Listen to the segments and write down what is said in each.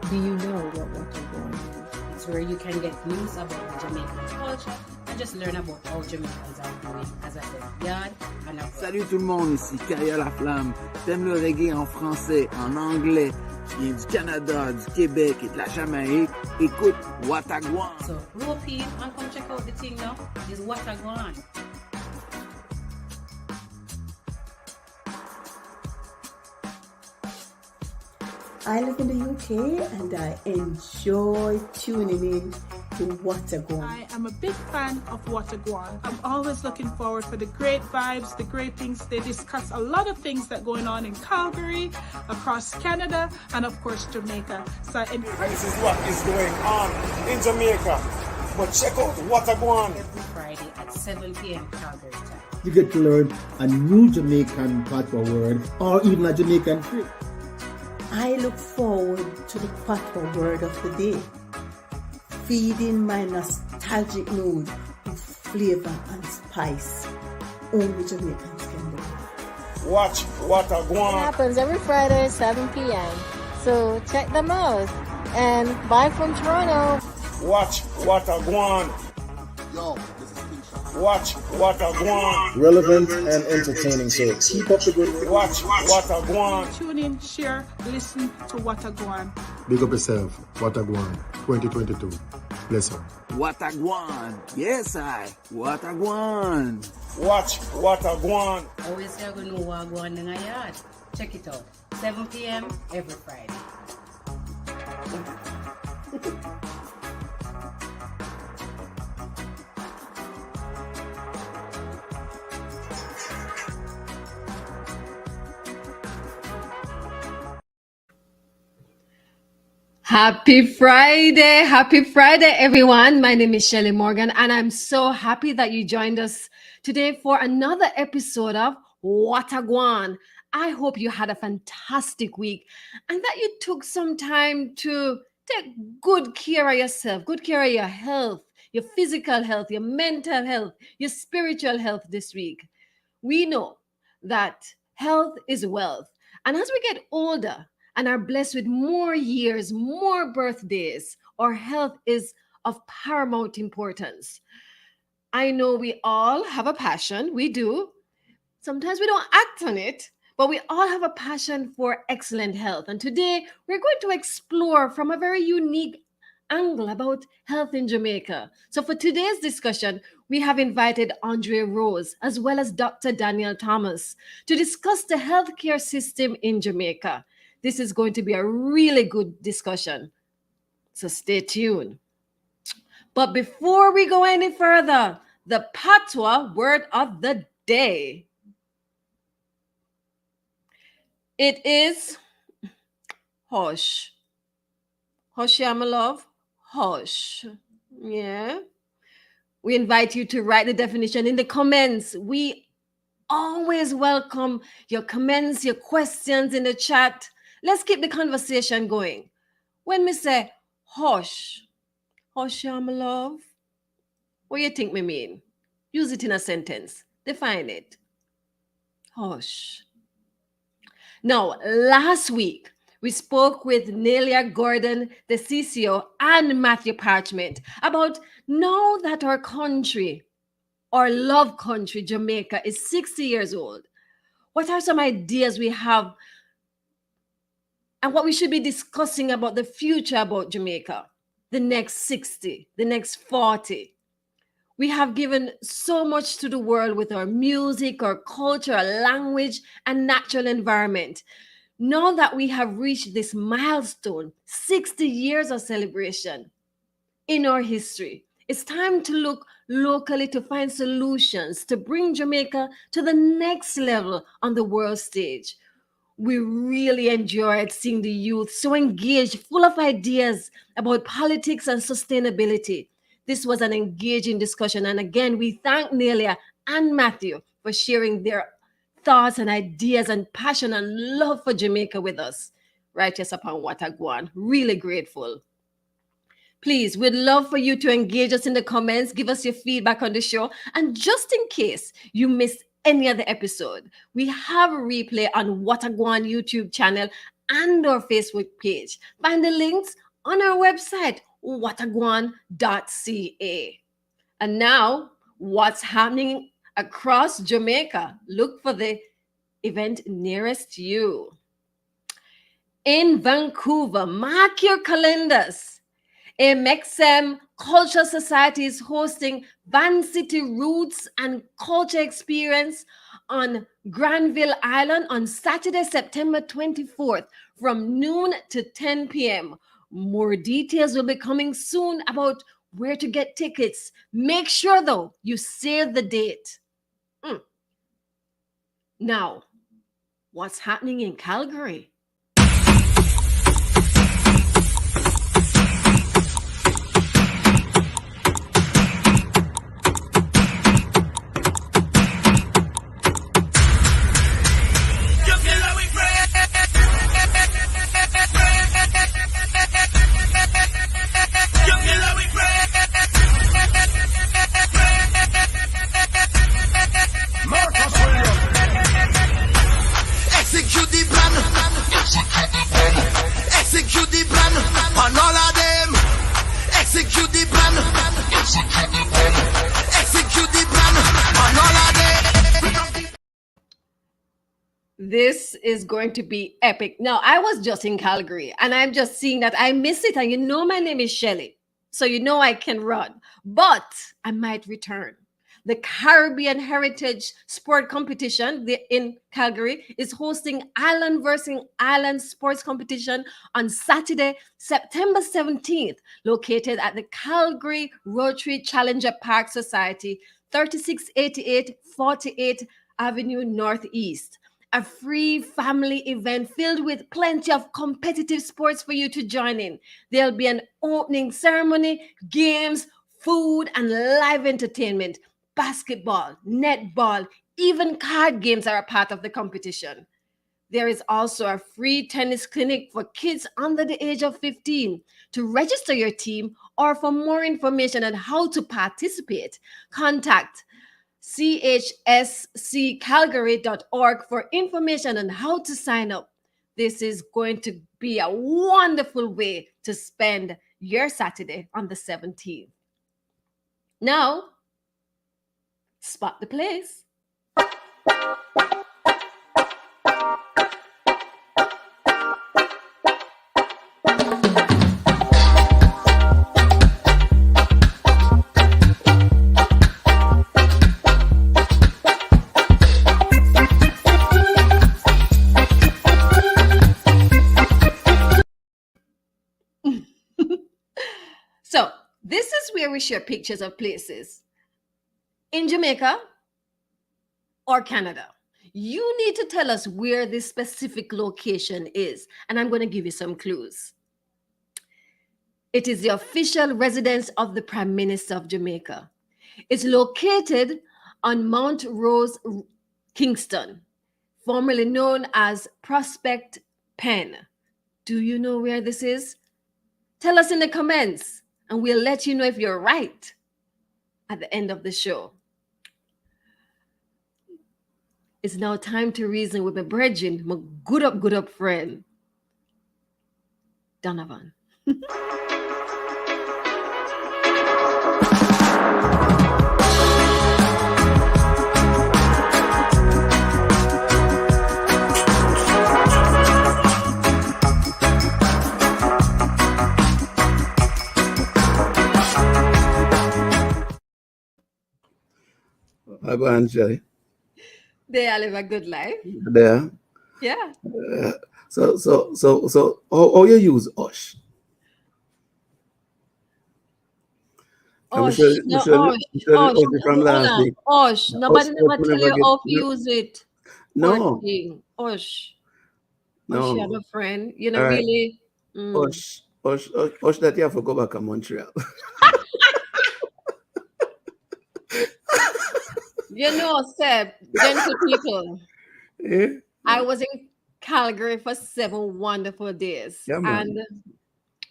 Do you know what Watergwan is? It's where you can get news about the Jamaican culture and just learn about how Jamaicans are doing as a yard and abroad. Salut tout le monde, ici Carrière La Flamme. T'aimes le reggae en français, en anglais, qui vient du Canada, du Québec et de la Jamaïque? Écoute Watergwan. So rope in and come check out the thing now. It's Watergwan. I live in the UK and I enjoy tuning in to Watergwan. I am a big fan of Watergwan. I'm always looking forward for the great vibes, the great things. They discuss a lot of things that are going on in Calgary, across Canada, and of course Jamaica. So this is what is going on in Jamaica. But check out Watergwan. Every Friday at 7 p.m. Calgary time. You get to learn a new Jamaican patois word or even a Jamaican trick. I look forward to the patois word of the day, feeding my nostalgic mood with flavor and spice. Only Jamaicans can do. Watch Watergwan. It happens every Friday, 7 p.m. So check them out. And bye from Toronto. Watch Watergwan. Yo, this is Keisha. Watch Watergwan. Relevant and entertaining, so keep up the good work. Watch Watergwan. tune in, share, listen to Watergwan. Big up yourself. Watergwan 2022. Bless you. Watergwan. Yes, Watergwan. Watch Watergwan. Always you're going to know Watergwan in a yard. Check it out. 7 p.m. every Friday. Happy Friday, everyone. My name is Shelley Morgan, and I'm so happy that you joined us today for another episode of Watergwan. I hope you had a fantastic week and that you took some time to take good care of yourself, good care of your health, your physical health, your mental health, your spiritual health this week. We know that health is wealth, and as we get older and are blessed with more years, more birthdays, our health is of paramount importance. I know we all have a passion. We do. Sometimes we don't act on it, but we all have a passion for excellent health. And today we're going to explore from a very unique angle about health in Jamaica. So for today's discussion, we have invited Andre Rose as well as Dr. Daniel Thomas to discuss the healthcare system in Jamaica. This is going to be a really good discussion, so stay tuned. But before we go any further, the patois word of the day. It is hush. Hush, yeah, my love. Hush. Yeah. We invite you to write the definition in the comments. We always welcome your comments, your questions in the chat. Let's keep the conversation going. When we say hush, hush, yeah, my love, what do you think me mean? Use it in a sentence. Define it. Hush. Now, last week, we spoke with Nelia Gordon, the CCO, and Matthew Parchment about now that our country, our love country, Jamaica, is 60 years old. What are some ideas we have and what we should be discussing about the future about Jamaica, the next 60, the next 40? We have given so much to the world with our music, our culture, our language, and natural environment. Now that we have reached this milestone, 60 years of celebration in our history, it's time to look locally to find solutions to bring Jamaica to the next level on the world stage. We really enjoyed seeing the youth so engaged, full of ideas about politics and sustainability. This was an engaging discussion. And again, we thank Nelia and Matthew for sharing their thoughts and ideas and passion and love for Jamaica with us. Righteous upon Watergwan. Really grateful. Please, we'd love for you to engage us in the comments, give us your feedback on the show. And just in case you missed any other episode, we have a replay on What a Gwaan YouTube channel and our Facebook page. Find the links on our website, whatagwan.ca. And now, what's happening across Jamaica? Look for the event nearest you. In Vancouver, mark your calendars. A Mexem Cultural Society is hosting Van City Roots and Culture Experience on Granville Island on Saturday, September 24th from noon to 10 p.m. More details will be coming soon about where to get tickets. Make sure, though, you save the date. Now, what's happening in Calgary? Execute the plan. Execute the plan on all of them. Execute the plan. Execute the plan on all of them. This is going to be epic. Now, I was just in Calgary and I'm just seeing that I miss it. And you know, my name is Shelly. So you know I can run, but I might return. The Caribbean Heritage Sport Competition in Calgary is hosting Island versus Island Sports Competition on Saturday, September 17th, located at the Calgary Rotary Challenger Park Society, 3688 48th Avenue Northeast. A free family event filled with plenty of competitive sports for you to join in. There'll be an opening ceremony, games, food, and live entertainment. Basketball, netball, even card games are a part of the competition. There is also a free tennis clinic for kids under the age of 15. To register your team or for more information on how to participate, contact chsccalgary.org for information on how to sign up. This is going to be a wonderful way to spend your Saturday on the 17th. Now, spot the place. So, this is where we share pictures of places in Jamaica or Canada. You need to tell us where this specific location is, and I'm going to give you some clues. It is the official residence of the Prime Minister of Jamaica. It's located on Mount Rose, Kingston, formerly known as Prospect Pen. Do you know where this is? Tell us in the comments, and we'll let you know if you're right at the end of the show. It's now time to reason with my brethren, my good up friend, Donovan. I go on, Shelly. They all live a good life. There. Yeah. So how you use Osh? Osh, no, Osh. From last week. Osh. Nobody never tell you how to use it. No. Osh. No. Osh, you have a friend. You know, really. Osh that you have to go back to Montreal. You know, Seb, gentle people. I was in Calgary for 7 wonderful days. Yeah, man. And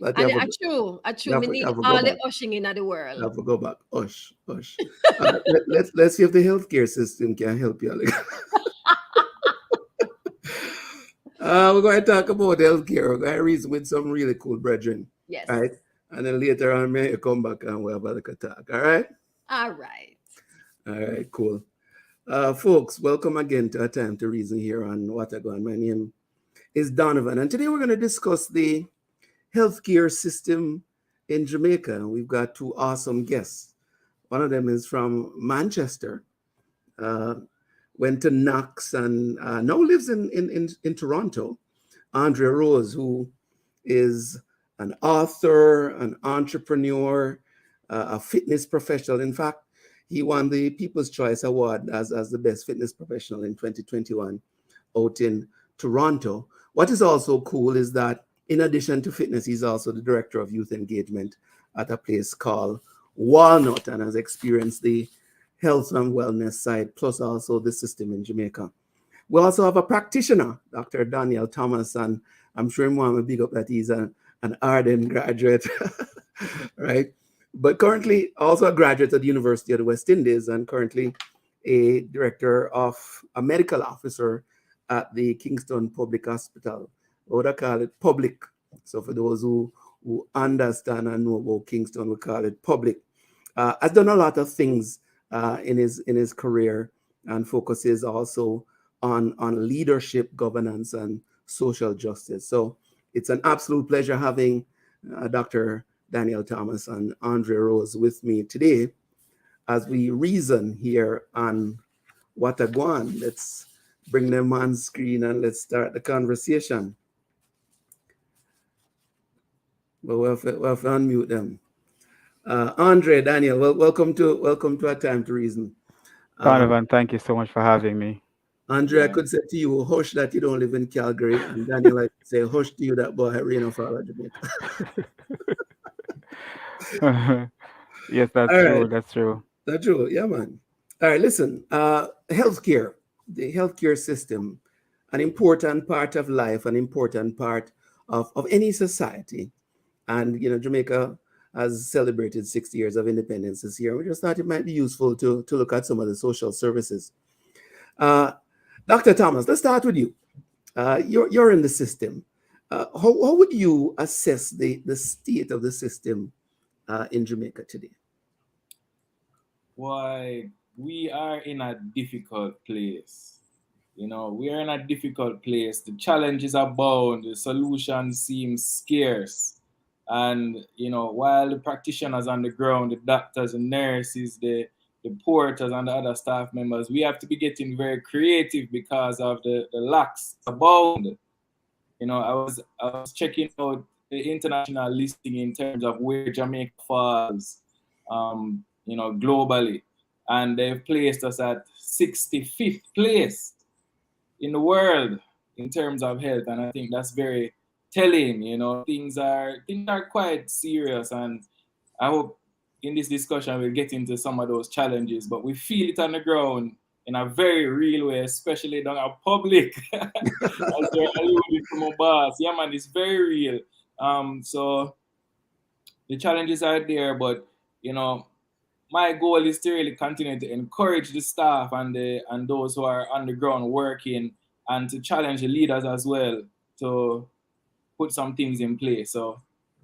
But And a true, me you need have to go all the back. ushing in the You world. have to go back. Hush, hush. Let's see if the healthcare system can help you. We're going to talk about healthcare. We're going to reason with some really cool brethren. Yes. All right. And then later on, may you come back and we'll have a talk. All right. All right. All right. Cool. Folks, welcome again to A Time to Reason here on Watagon. My name is Donovan, and today we're going to discuss the healthcare system in Jamaica. We've got two awesome guests. One of them is from Manchester, went to Knox, and now lives in Toronto. Andrea Rose, who is an author, an entrepreneur, a fitness professional. In fact, he won the People's Choice Award as the best fitness professional in 2021 out in Toronto. What is also cool is that in addition to fitness, he's also the director of youth engagement at a place called Walnut and has experienced the health and wellness side, plus also the system in Jamaica. We also have a practitioner, Dr. Daniel Thomas, and I'm sure him want to big up that he's an ardent graduate, right? But currently also a graduate at the University of the West Indies and currently a director of a medical officer at the Kingston Public Hospital. What would I call it? Public. So for those who understand and know about Kingston, we call it public. Has done a lot of things in his career and focuses also on leadership, governance, and social justice. So it's an absolute pleasure having Dr. Daniel Thomas and Andrea Rose with me today as we reason here on Gwaan. Let's bring them on screen and let's start the conversation. But we'll have to unmute them. Andre, Daniel, welcome to A Time to Reason. Donovan, thank you so much for having me. Andre, I could say to you, hush that you don't live in Calgary, and Daniel, I could say, hush to you that boy, rain of all Jamaica. Yes, that's All true. right. That's true. That's true. Yeah, man. All right, listen. Healthcare, the healthcare system, an important part of life, an important part of any society. And, Jamaica has celebrated 60 years of independence this year. We just thought it might be useful to look at some of the social services. Dr. Thomas, let's start with you. You're in the system. How would you assess the state of the system in Jamaica today? Why, we are in a difficult place. We are in a difficult place. The challenges abound. The solutions seem scarce. And, while the practitioners on the ground, the doctors and nurses, the porters and the other staff members, we have to be getting very creative because of the lacks abound. I was checking out the international listing in terms of where Jamaica falls, globally, and they've placed us at 65th place in the world in terms of health, and I think that's very telling. Things are quite serious, and I hope in this discussion we'll get into some of those challenges, but we feel it on the ground in a very real way, especially down our public. As you're alluding to my boss. Yeah, man, it's very real. So the challenges are there, but my goal is to really continue to encourage the staff and those who are on the ground working, and to challenge the leaders as well to put some things in place. So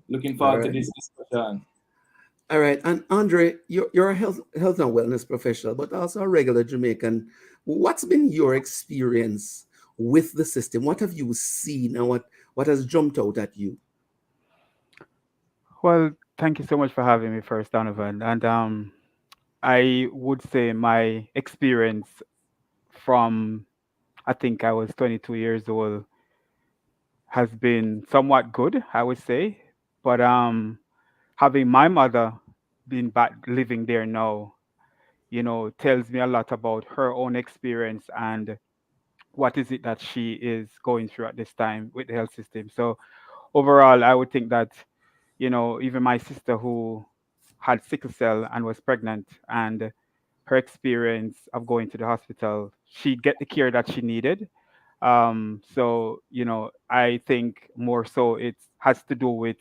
looking forward to this discussion. All right. And Andre, you're a health and wellness professional, but also a regular Jamaican. What's been your experience with the system? What have you seen and what has jumped out at you? Well, thank you so much for having me first, Donovan. And I would say my experience from, I think I was 22 years old, has been somewhat good, I would say. But having my mother been back living there now, tells me a lot about her own experience and what is it that she is going through at this time with the health system. So overall, I would think that, even my sister who had sickle cell and was pregnant, and her experience of going to the hospital, she get the care that she needed. So, I think more so it has to do with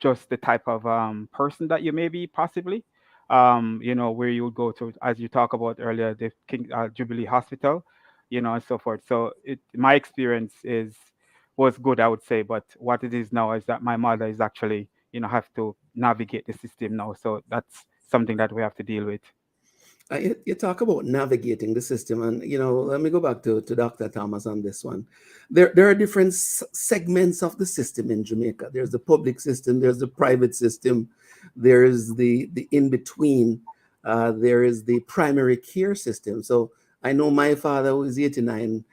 just the type of person that you may be, possibly. Where you would go to, as you talk about earlier, the King Jubilee Hospital, and so forth. So my experience was good, I would say. But what it is now is that my mother is actually, have to navigate the system now. So that's something that we have to deal with. You talk about navigating the system, and let me go back to Dr. Thomas on this one. There are different segments of the system in Jamaica. There's the public system, there's the private system, there is the in between, there is the primary care system. So I know my father, who is 89,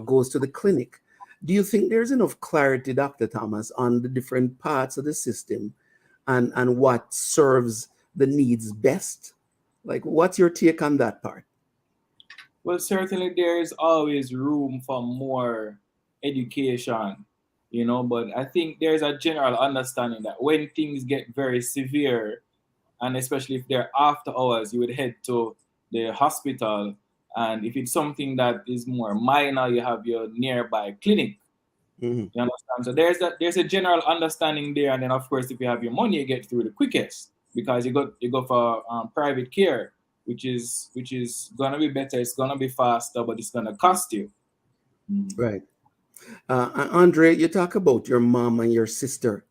goes to the clinic. Do you think there's enough clarity, Dr. Thomas, on the different parts of the system and what serves the needs best? Like, what's your take on that part? Well, certainly there is always room for more education, but I think there's a general understanding that when things get very severe, and especially if they're after hours, you would head to the hospital. And if it's something that is more minor, you have your nearby clinic. Mm-hmm. You understand? So there's a general understanding there. And then, of course, if you have your money, you get through the quickest, because you go for private care, which is gonna be better. It's gonna be faster, but it's gonna cost you. Right. Andre, you talk about your mom and your sister.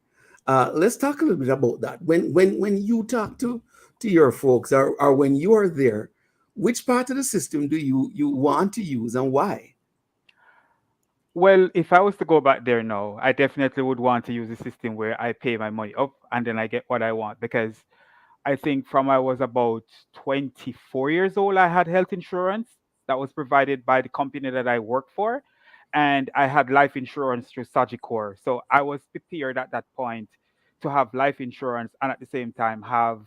Let's talk a little bit about that. When you talk to your folks, or when you are there, which part of the system do you want to use, and why? Well, if I was to go back there now, I definitely would want to use a system where I pay my money up and then I get what I want, because I think from I was about 24 years old, I had health insurance that was provided by the company that I worked for. And I had life insurance through Sagicor. So I was prepared at that point to have life insurance and at the same time have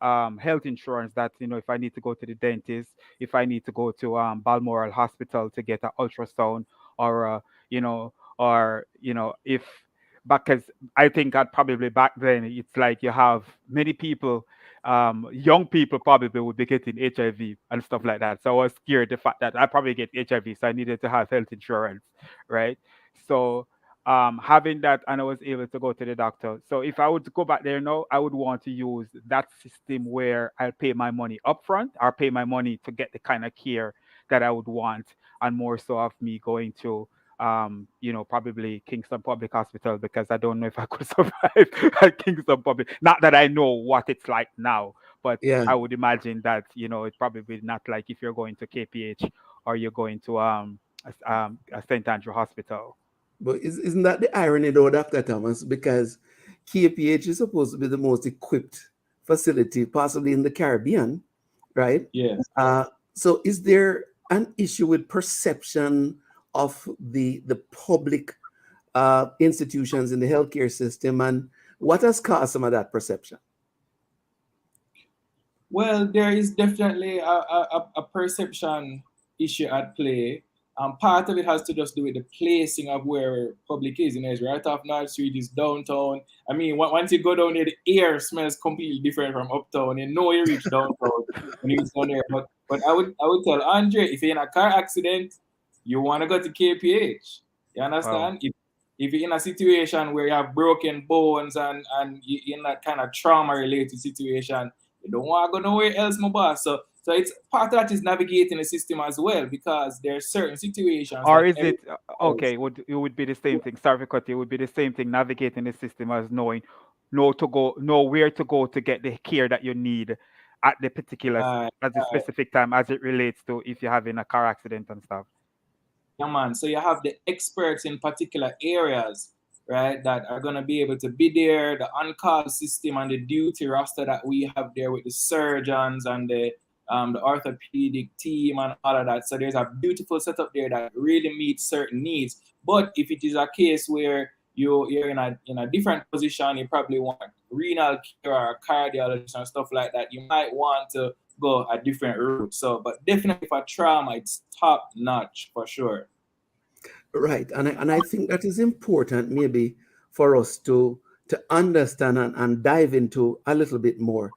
health insurance that, if I need to go to the dentist, if I need to go to Balmoral Hospital to get an ultrasound, or, if, because I think that probably back then it's like you have many people, young people probably would be getting HIV and stuff like that. So I was scared the fact that I probably get HIV, so I needed to have health insurance, right? So having that, and I was able to go to the doctor. So if I would go back there now, I would want to use that system where I'll pay my money upfront, or pay my money to get the kind of care that I would want, and more so of me going to probably Kingston Public Hospital, because I don't know if I could survive at Kingston Public. Not that I know what it's like now, but Yeah. I would imagine that it's probably not like if you're going to KPH or you're going to a St. Andrew Hospital. But isn't that the irony, though, Dr. Thomas? Because KPH is supposed to be the most equipped facility possibly in the Caribbean, right? Yes. So is there an issue with perception of the public institutions in the healthcare system, and what has caused some of that perception? Well, there is definitely a perception issue at play. Part of it has to just do with the placing of where public is. It's right off North Street, is downtown. I mean, once you go down there, the air smells completely different from uptown. You reach downtown when you reach down there. But I would tell Andre, if you're in a car accident, you want to go to KPH. You understand? Wow. If you're in a situation where you have broken bones and you're in that kind of trauma-related situation, you don't want to go nowhere else, my boss. So it's part of that is navigating the system as well, because there are certain situations. Or is it okay? It would be the same thing. Sorry for cutting. It would be the same thing navigating the system as knowing know where to go to get the care that you need at the particular at the specific time, as it relates to if you're having a car accident and stuff. Yeah, man. So you have the experts in particular areas, right, that are going to be able to be there, the on-call system and the duty roster that we have there with the surgeons and the orthopedic team and all of that. So there's a beautiful setup there that really meets certain needs. But if it is a case where you're in a different position, you probably want renal care or cardiologist and stuff like that, you might want to go a different route. So, but definitely for trauma, it's top notch for sure. Right, and I think that is important, maybe for us to understand and dive into a little bit more.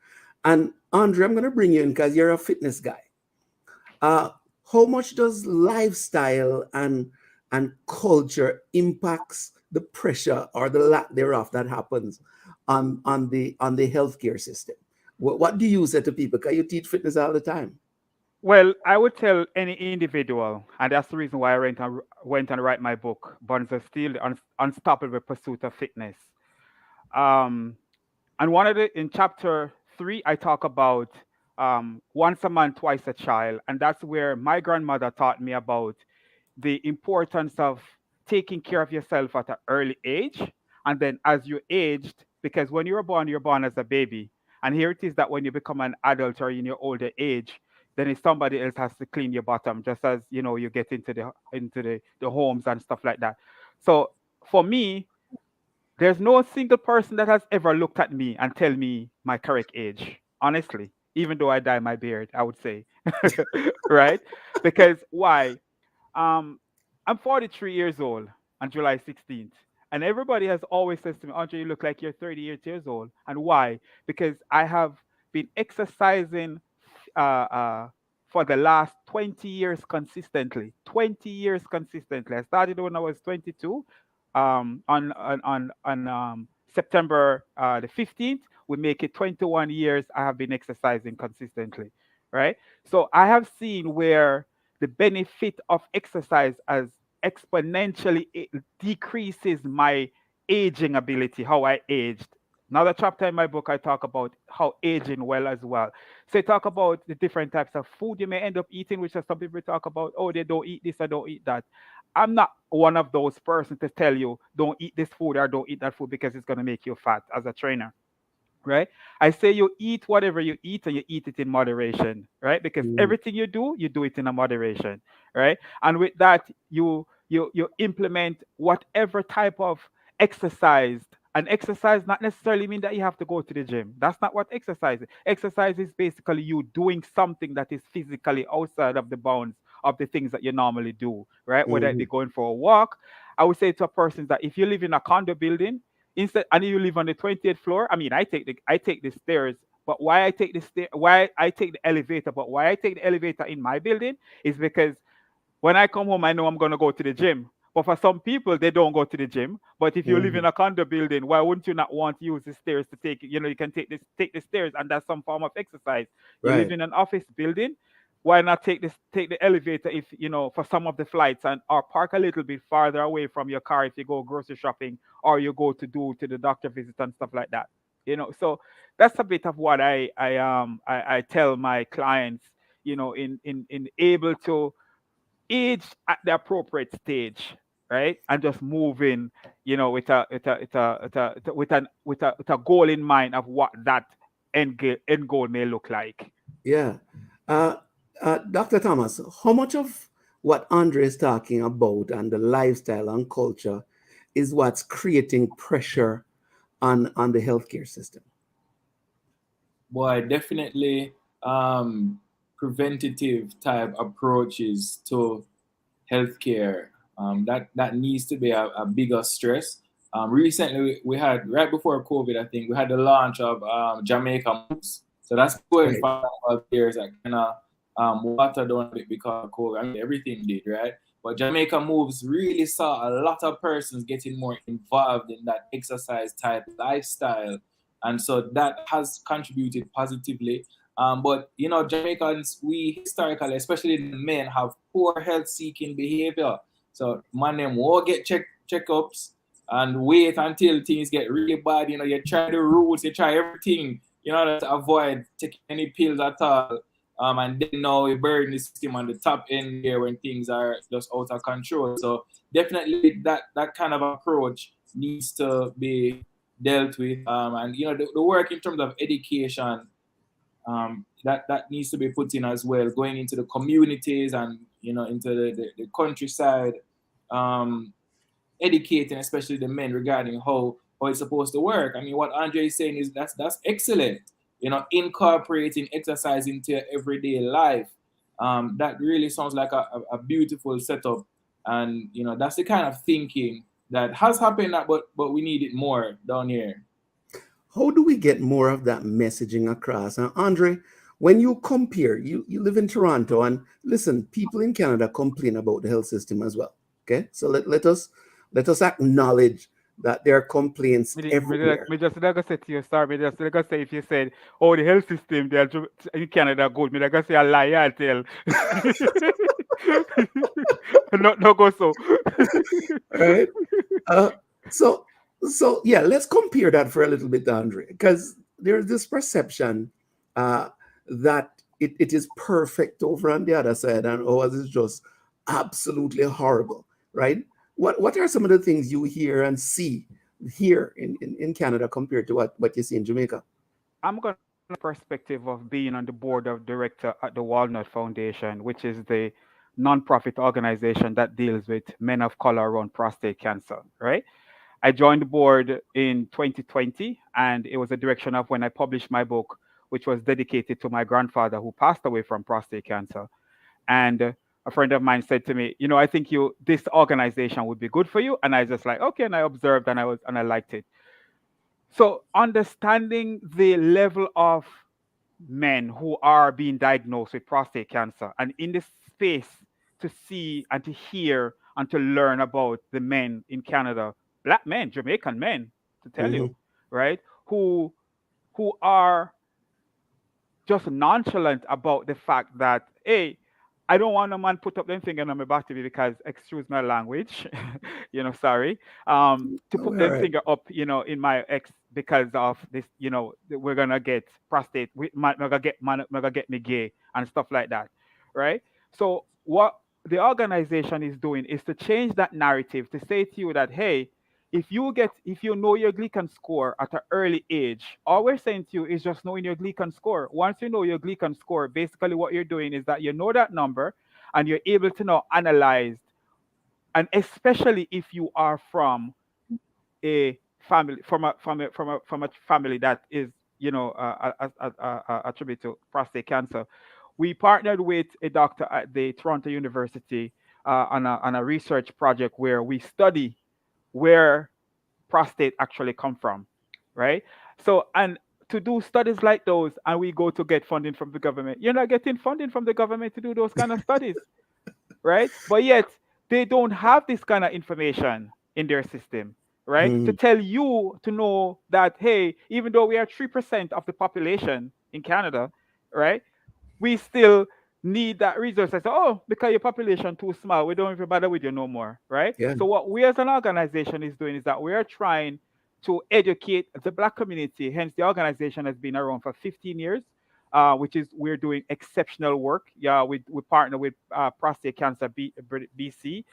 And Andre, I'm going to bring you in because you're a fitness guy. How much does lifestyle and culture impacts the pressure or the lack thereof that happens on the healthcare system? What do you say to people? Because you teach fitness all the time. Well, I would tell any individual, and that's the reason why I went and write my book, Bonds of Steel, the Unstoppable Pursuit of Fitness. Um, and one of the in chapter 3, I talk about once a man, twice a child, and that's where my grandmother taught me about the importance of taking care of yourself at an early age, and then as you aged, because when you're born as a baby, and here it is that when you become an adult or in your older age, then it's somebody else has to clean your bottom, just as you get into the homes and stuff like that. So for me, there's no single person that has ever looked at me and tell me my correct age. Honestly, even though I dye my beard, I would say, right? Because why? Um, I'm 43 years old on July 16th, and everybody has always says to me, "Andre, you look like you're 38 years old." And why? Because I have been exercising uh, uh, for the last 20 years consistently. 20 years consistently. I started when I was 22. On September the 15th, we make it 21 years. I have been exercising consistently, right? So I have seen where the benefit of exercise as exponentially decreases my aging ability, how I aged. Another chapter in my book, I talk about how aging well as well. So I talk about the different types of food you may end up eating, which is some people talk about, oh, they don't eat this or don't eat that. I'm not one of those persons to tell you don't eat this food or don't eat that food because it's going to make you fat as a trainer, right? I say you eat whatever you eat and you eat it in moderation, right? Because everything you do it in a moderation, right? And with that, you implement whatever type of exercise. And exercise not necessarily mean that you have to go to the gym. That's not what exercise is. Exercise is basically you doing something that is physically outside of the bounds of the things that you normally do, right? Whether it be going for a walk. I would say to a person that if you live in a condo building, instead and you live on the 20th floor, I mean, I take the stairs, but why I take the elevator, but why I take the elevator in my building is because when I come home, I know I'm going to go to the gym. But for some people, they don't go to the gym. But if you live in a condo building, why wouldn't you not want to use the stairs to take it? You can take the stairs, and that's some form of exercise. You live Right. in an office building, why not take the elevator if for some of the flights, and or park a little bit farther away from your car if you go grocery shopping or you go to the doctor visit and stuff like that. So that's a bit of what I tell my clients, in able to age at the appropriate stage, right? And just moving, with a goal in mind of what that end goal may look like. Yeah. Uh, Dr. Thomas, how much of what Andre is talking about and the lifestyle and culture is what's creating pressure on the healthcare system? Boy, definitely preventative type approaches to healthcare. That needs to be a bigger stress. Recently, we had, right before COVID, I think, we had the launch of Jamaica Moves. So that's going Right. for 5 years. That kind of watered down a bit because of COVID. I mean, everything did, right? But Jamaica Moves really saw a lot of persons getting more involved in that exercise type lifestyle. And so that has contributed positively. But Jamaicans, we historically, especially the men, have poor health-seeking behavior. So man, them won't get checkups and wait until things get really bad. You try the rules, you try everything, to avoid taking any pills at all. And then now we burn the system on the top end there when things are just out of control. So definitely that kind of approach needs to be dealt with. And the work in terms of education, that needs to be put in as well, going into the communities and into the countryside, educating especially the men regarding how it's supposed to work. I mean, what Andre is saying is that's excellent. Incorporating exercise into your everyday life. That really sounds like a beautiful setup, and that's the kind of thinking that has happened, but we need it more down here. How do we get more of that messaging across? And Andre, when you compare, you live in Toronto, and listen, people in Canada complain about the health system as well. Okay, so let us acknowledge that there are complaints everywhere. Me just like I said to you, sorry, me just like I say if you said, oh, the health system there in Canada good, me like I say a lie, I tell. No go so. Right? Uh, so yeah, let's compare that for a little bit, Andre, because there's this perception that it is perfect over on the other side, and ours is just absolutely horrible, right? What are some of the things you hear and see here in Canada compared to what you see in Jamaica? I'm going to perspective of being on the board of director at the Walnut Foundation, which is the nonprofit organization that deals with men of color around prostate cancer, right? I joined the board in 2020, and it was a direction of when I published my book, which was dedicated to my grandfather who passed away from prostate cancer. And a friend of mine said to me, you know, I think this organization would be good for you. And I just like, okay, and I observed and I liked it. So understanding the level of men who are being diagnosed with prostate cancer and in this space to see and to hear and to learn about the men in Canada, black men, Jamaican men, to tell you, right? Who are just nonchalant about the fact that, hey, I don't want a man put up them finger on my body because, excuse my language, sorry, to put them finger up, in my ex because of this, we're gonna get prostate, we're gonna get me gay and stuff like that, right? So what the organization is doing is to change that narrative to say to you that, hey, if you know your glycan score at an early age, all we're saying to you is just knowing your glycan score. Once you know your glycan score, basically what you're doing is that you know that number and you're able to now analyze, and especially if you are from a family that is attributed to prostate cancer. We partnered with a doctor at the Toronto University on a research project where we study where prostate actually come from, right? So, and to do studies like those, and we go to get funding from the government, you're not getting funding from the government to do those kind of studies, right? But yet they don't have this kind of information in their system, right? To tell you to know that, hey, even though we are 3% of the population in Canada, right, we still need that resource. I say, oh, because your population too small, we don't even bother with you no more, right? Yeah. So what we as an organization is doing is that we are trying to educate the Black community. Hence, the organization has been around for 15 years, which is we're doing exceptional work. Yeah, we partner with Prostate Cancer BC,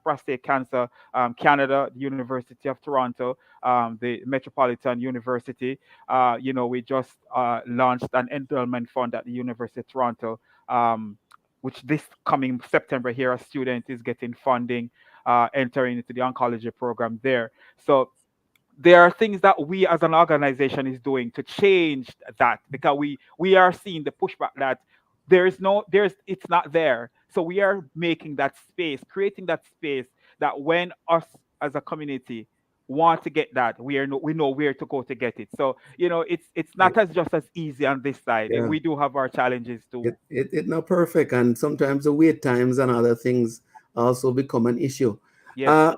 Prostate Cancer Canada, the University of Toronto, the Metropolitan University. We just launched an endowment fund at the University of Toronto, which this coming September here, a student is getting funding, entering into the oncology program there. So there are things that we as an organization is doing to change that, because we are seeing the pushback that it's not there. So we are making that space, creating that space that when us as a community want to get that, we know where to go to get it. So it's not as just as easy on this side. Yeah. We do have our challenges too. It's not perfect, and sometimes the wait times and other things also become an issue. Yes.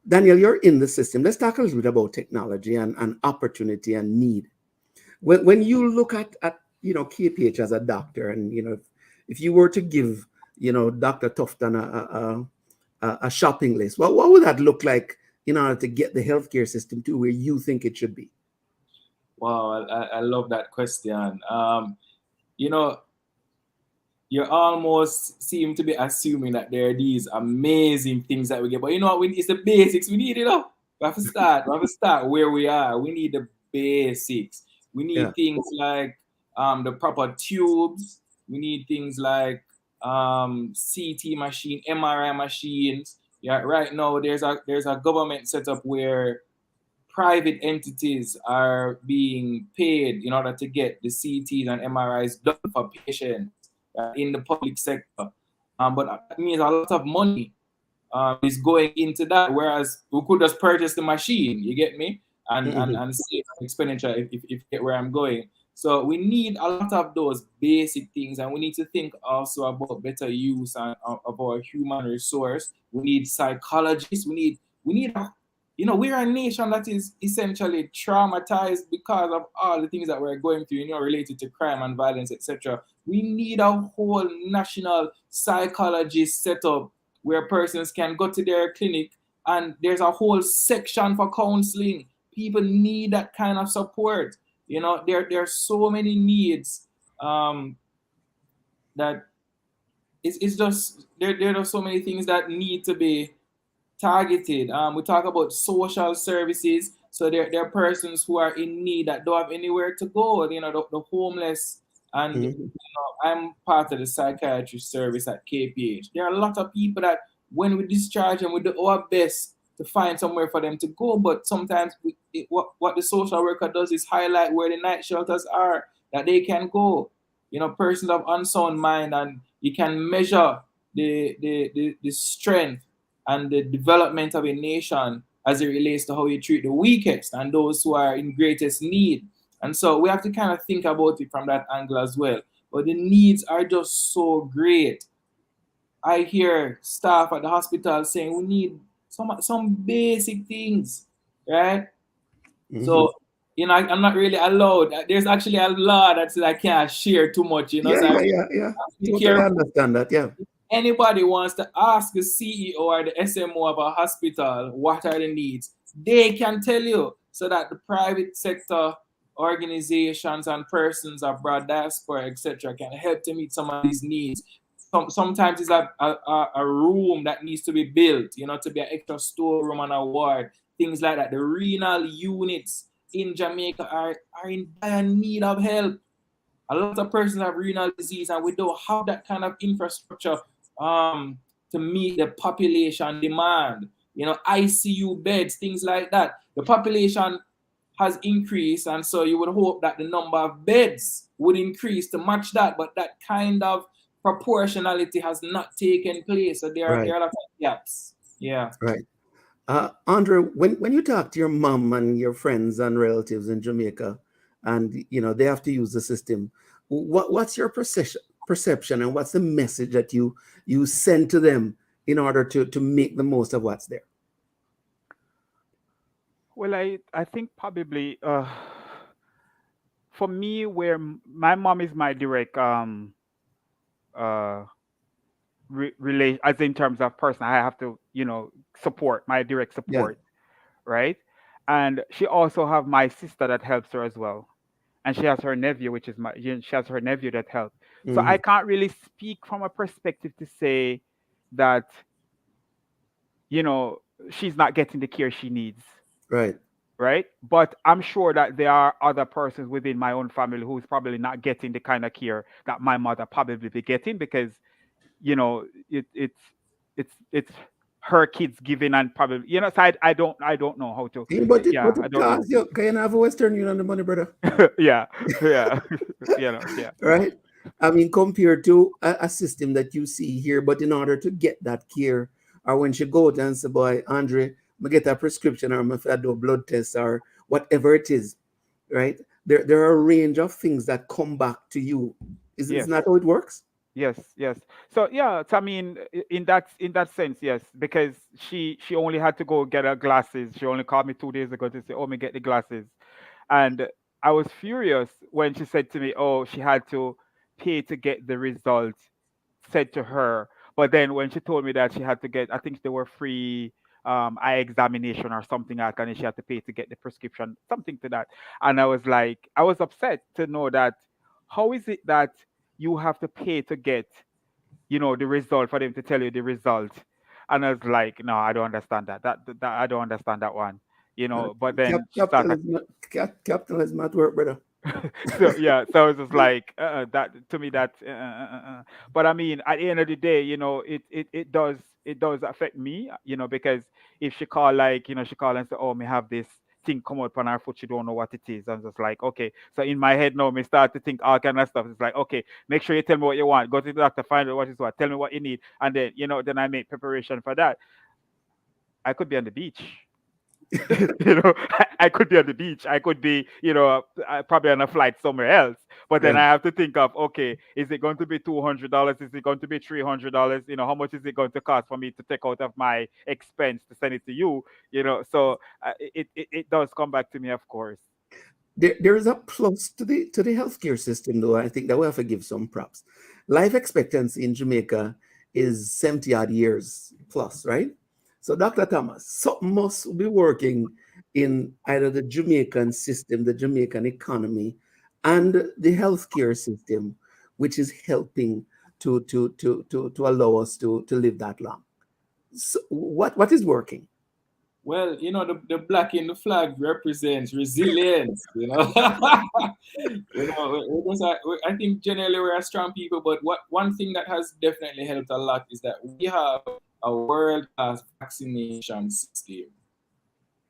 Daniel, you're in the system. Let's talk a little bit about technology and opportunity and need. When you look at KPH as a doctor, and if you were to give Dr. Tufton a shopping list, what would that look like in order to get the healthcare system to where you think it should be? Wow, I love that question. You almost seem to be assuming that there are these amazing things that we get, but you know what? It's the basics we need. We have to start. We have to start where we are. We need the basics. We need things like the proper tubes. We need things like CT machine, MRI machines. Yeah, right now there's a government setup where private entities are being paid in order to get the CTs and MRIs done for patients in the public sector. But that means a lot of money is going into that, whereas we could just purchase the machine, you get me? And save expenditure if you get where I'm going. So we need a lot of those basic things, and we need to think also about better use of our human resource. We need psychologists. We We need we're a nation that is essentially traumatized because of all the things that we're going through, related to crime and violence, etc. We need a whole national psychology setup where persons can go to their clinic and there's a whole section for counseling. People need that kind of support. There are so many needs that it's just there are so many things that need to be targeted. We talk about social services. So there are persons who are in need that don't have anywhere to go. The homeless, and I'm part of the psychiatry service at KPH. There are a lot of people that when we discharge them, we do our best to find somewhere for them to go. But sometimes what the social worker does is highlight where the night shelters are that they can go. Persons of unsound mind, and you can measure the strength and the development of a nation as it relates to how you treat the weakest and those who are in greatest need. And so we have to kind of think about it from that angle as well. But the needs are just so great. I hear staff at the hospital saying we need some basic things, right? So, I'm not really allowed. There's actually a law that says I can't share too much, Yeah, so I yeah. be Totally careful. understand that, yeah. Anybody wants to ask the CEO or the SMO of a hospital what are the needs, they can tell you, so that the private sector organizations and persons of broad diaspora, etc., can help to meet some of these needs. Sometimes it's a room that needs to be built, to be an extra storeroom and a ward, things like that. The renal units in Jamaica are in dire need of help. A lot of persons have renal disease, and we don't have that kind of infrastructure to meet the population demand. ICU beds, things like that. The population has increased, and so you would hope that the number of beds would increase to match that, but that kind of proportionality has not taken place. So there are a lot of gaps. Yeah. Right. Andre, when you talk to your mom and your friends and relatives in Jamaica, and they have to use the system, what's your perception, and what's the message that you send to them in order to make the most of what's there? Well, I think probably for me, where my mom is my direct uh relate, as in terms of person, I have to support, my direct Yeah. support, right? And she also have my sister that helps her as well, and she has her nephew, which is she has her nephew that helps. So I can't really speak from a perspective to say that she's not getting the care she needs, Right. right? But I'm sure that there are other persons within my own family who's probably not getting the kind of care that my mother probably be getting, because it's her kids giving, and probably so I don't know how to, But yeah, it I don't know. costs you. Can you have a Western Union the money, brother? Yeah. Yeah. Yeah. Right. I mean, compared to a system that you see here, but in order to get that care, or when she go out and say, boy, Andre, I get a prescription, or if I do a blood test, or whatever it is, right? There are a range of things that come back to you. Isn't Yes. that how it works? Yes. So yeah, so I mean, in that sense, yes, because she only had to go get her glasses. She only called me 2 days ago to say, "Oh, me get the glasses," and I was furious when she said to me, "Oh, she had to pay to get the result said to her." But then when she told me that she had to get, I think they were free eye examination or something like that, and she had to pay to get the prescription, something to that. And I was like, I was upset to know that how is it that you have to pay to get, the result, for them to tell you the result. And I was like, no, I don't understand that. That I don't understand that one. But then she started. Capitalism at work, brother. So yeah, so it's just like that to me. That but I mean, at the end of the day, it does affect me, because if she call, like, she call and say, "Oh, me have this thing come up on her foot, she don't know what it is." I'm just like, okay. So in my head now, me start to think all kind of stuff. It's like, okay, make sure you tell me what you want. Go to the doctor, find out what is what. Tell me what you need, and then then I make preparation for that. I could be on the beach. I could be on the beach. I could be, probably on a flight somewhere else. But then Yeah. I have to think of, okay, is it going to be $200? Is it going to be $300? How much is it going to cost for me to take out of my expense to send it to you? So it does come back to me, of course. There is a plus to the healthcare system, though. I think that we have to give some props. Life expectancy in Jamaica is 70 odd years plus, right? So, Dr. Thomas, something must be working in either the Jamaican system, the Jamaican economy, and the healthcare system, which is helping to allow us to live that long. So, what is working? Well, the black in the flag represents resilience. I think generally we're a strong people, but one thing that has definitely helped a lot is that we have a world-class vaccination system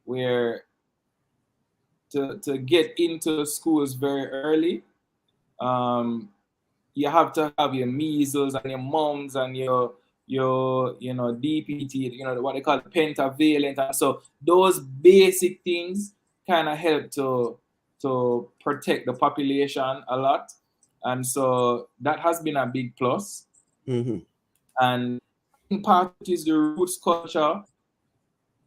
where to get into schools very early, you have to have your measles and your mumps and your DPT, what they call pentavalent, and so those basic things kind of help to protect the population a lot, and so that has been a big plus. Mm-hmm. And in part it is the roots culture.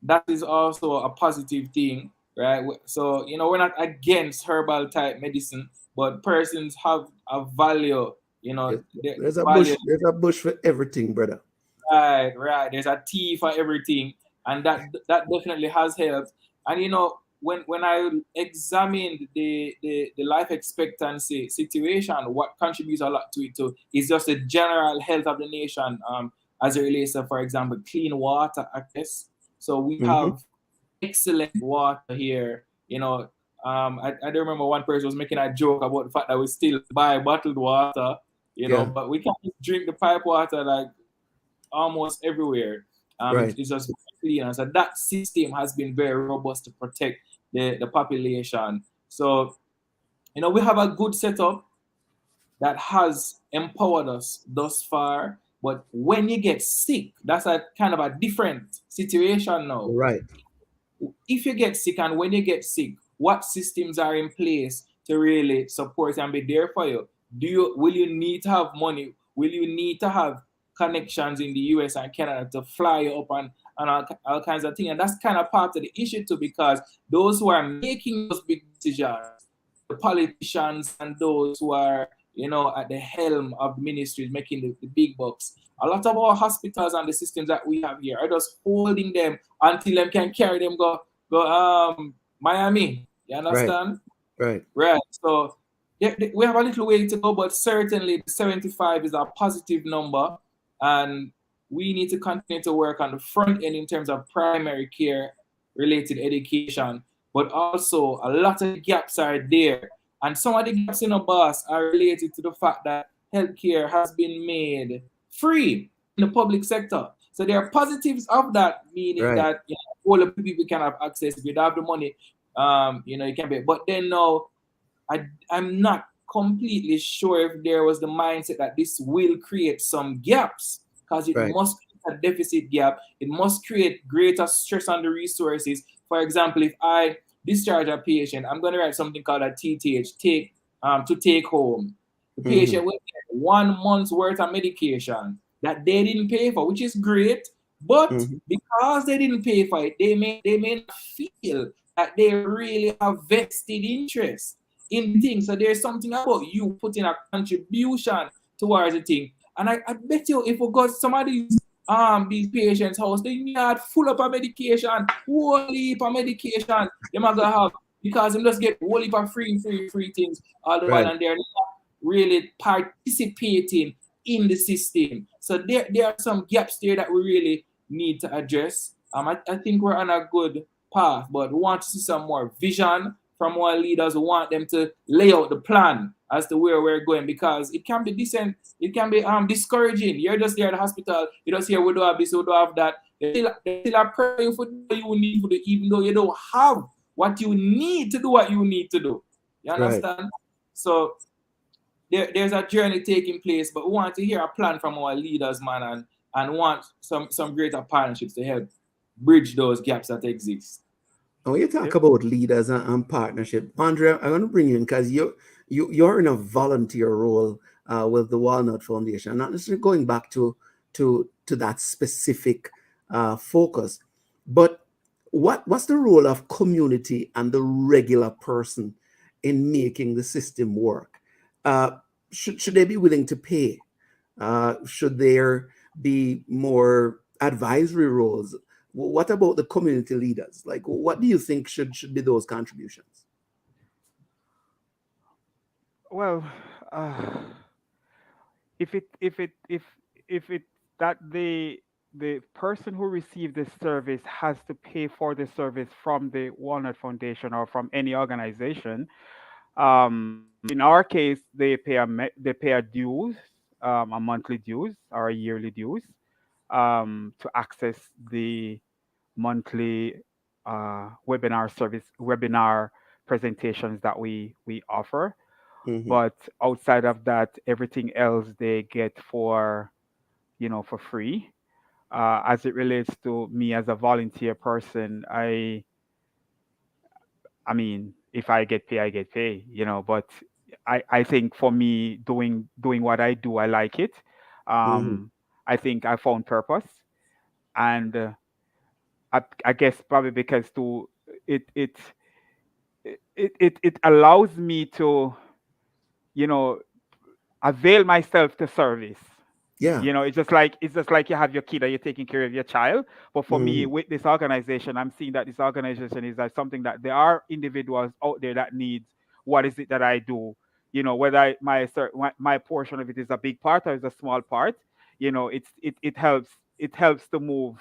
That is also a positive thing, right? So we're not against herbal type medicine, but persons have a value. There's a value. bush. There's a bush for everything, brother. Right. There's a tea for everything, and that definitely has helped. And when I examined the life expectancy situation, what contributes a lot to it too is just the general health of the nation, as it relates to, for example, clean water access. So we have excellent water here. I don't remember one person was making a joke about the fact that we still buy bottled water, but we can drink the pipe water like almost everywhere. Right. It's just clean. And so that system has been very robust to protect the population. So, we have a good setup that has empowered us thus far. But when you get sick, that's a kind of a different situation now. Right. If you get sick and when you get sick, what systems are in place to really support and be there for you? Will you need to have money? Will you need to have connections in the US and Canada to fly you up and all kinds of things? And that's kind of part of the issue too, because those who are making those big decisions, the politicians and those who are, at the helm of the ministries making the big bucks, a lot of our hospitals and the systems that we have here are just holding them until them can carry them go Miami. You understand? Right. So we have a little way to go, but certainly 75 is a positive number, and we need to continue to work on the front end in terms of primary care related education, but also a lot of gaps are there. And some of the gaps in the boss are related to the fact that healthcare has been made free in the public sector. So there are positives of that, meaning that all the people can have access. If you don't have the money, you can be. But then now, I'm not completely sure if there was the mindset that this will create some gaps, because it must create a deficit gap. It must create greater stress on the resources. For example, if I discharge a patient, I'm going to write something called a TTH, to take home. The patient will get 1 month's worth of medication that they didn't pay for, which is great. But because they didn't pay for it, they may not feel that they really have vested interest in the thing. So there's something about you putting a contribution towards the thing. And I bet you if we got some of these patients' house, they need full up of medication, whole heap of medication they might have, because they just get whole heap of free things all the while, and they're not really participating in the system. So there are some gaps there that we really need to address. I think we're on a good path, but we want to see some more vision from our leaders. We want them to lay out the plan as to where we're going, because it can be decent, it can be discouraging. You're just there at the hospital, you just hear we don't have this, we don't have that. They still are praying for what you need to do, even though you don't have what you need to do what you need to do. You understand? So there's a journey taking place, but we want to hear a plan from our leaders, man, and want some greater partnerships to help bridge those gaps that exist. when you talk Yep. about leaders and partnership, Andrea, I want to bring you in because you're in a volunteer role with the Walnut Foundation, not necessarily going back to that specific focus, but what's the role of community and the regular person in making the system work? Uh, should they be willing to pay? Should there be more advisory roles? What about the community leaders? Like, what do you think should be those contributions? Well, uh, if it that the person who received the service has to pay for the service from the Walnut Foundation or from any organization. In our case, they pay a dues, a monthly dues or a yearly dues, to access the monthly webinar presentations that we offer. Mm-hmm. But outside of that, everything else they get for free. As it relates to me as a volunteer person, I mean, if I get paid, I get paid. But I think for me, doing what I do, I like it. Mm-hmm. Um, I think I found purpose, and I guess probably because it it it allows me to you know avail myself to service. Yeah. It's just like you have your kid and you're taking care of your child. But for me, Mm-hmm. with this organization, I'm seeing that this organization is like something that there are individuals out there that needs what is it that I do. Whether my portion of it is a big part or is a small part. It helps to move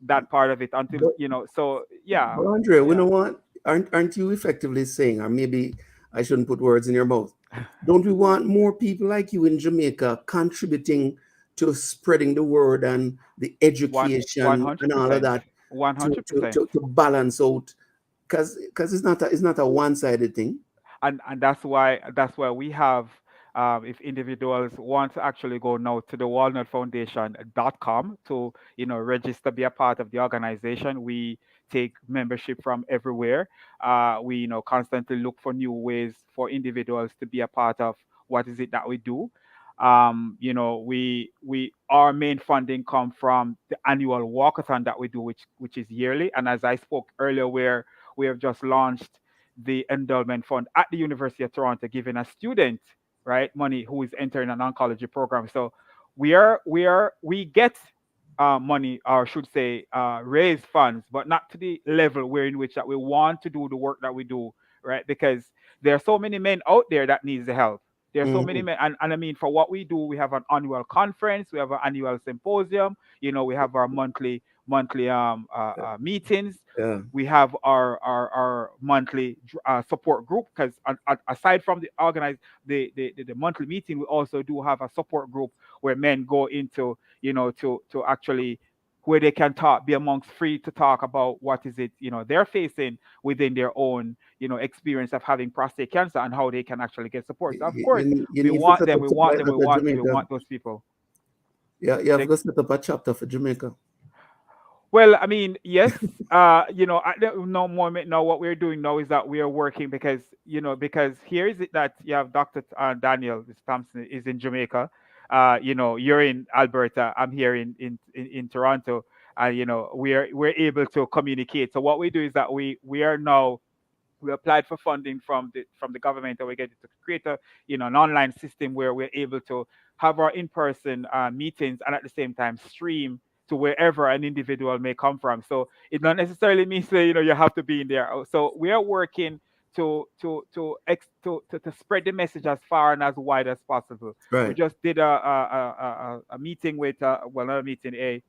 that part of it until But, So yeah, but Andrea, we yeah. know what? Aren't you effectively saying, or maybe I shouldn't put words in your mouth? Don't we want more people like you in Jamaica contributing to spreading the word and the One education and hundred all of percent, that one to hundred to, percent. to, to balance out? Because it's not a one-sided thing. And that's why we have, if individuals want to actually go now to the walnutfoundation.com to register, be a part of the organization. We take membership from everywhere. We constantly look for new ways for individuals to be a part of what is it that we do. We our main funding come from the annual walkathon that we do, which is yearly. And as I spoke earlier, where we have just launched the endowment fund at the University of Toronto, giving a student, right, money who is entering an oncology program. So we get money, or should say, raise funds, but not to the level where in which that we want to do the work that we do, right? Because there are so many men out there that needs the help. There are so many Mm-hmm. men, and I mean, for what we do, we have an annual conference, we have an annual symposium, we have our monthly meetings, Yeah. we have our monthly support group, because aside from the monthly meeting, we also do have a support group where men go into, to actually, where they can talk, be amongst free to talk about what is it they're facing within their own experience of having prostate cancer, and how they can actually get support. So of course, You we need to want set them, up we something want like them, we that at want we Jamaica. want those people. Yeah, you have to set up a chapter for Jamaica. Well, I mean, yes. I don't know more. Now, what we're doing now is that we are working, because here is it that you have Dr. Daniel Thompson is in Jamaica. You're in Alberta. I'm here in Toronto. We're able to communicate. So what we do is that we are now, we applied for funding from the government, and we get to create an online system where we're able to have our in-person meetings, and at the same time stream to wherever an individual may come from. So it not necessarily means that you have to be in there. So we are working to spread the message as far and as wide as possible. We Right. just did a meeting with, well, not a meeting,